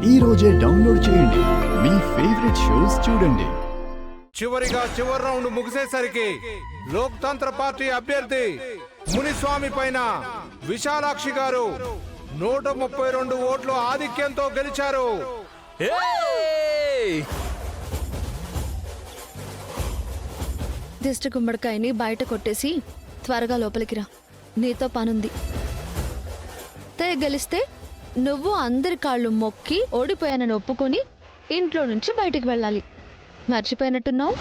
ఈ రోజే డౌన్లోడ్ చేయండి. మీ ఫేవరెట్ షోస్ చూడండి. చివరి రౌండ్ ముగిసేసరికి లోక్తంత్ర పార్టీ అభ్యర్థి మునిస్వామి పైన విశాలాక్షి గారు 132 ఓట్లు ఆధిక్యంతో గెలిచారు. దిష్టి గుమ్మడికాయని బయట కొట్టేసి త్వరగా లోపలికి రా, నీతో పనుంది. గెలిస్తే నువ్వు అందరి కాళ్ళు మొక్కి ఓడిపోయానని ఒప్పుకొని ఇంట్లో నుంచి బయటికి వెళ్ళాలి. మర్చిపోయినట్టున్నావు.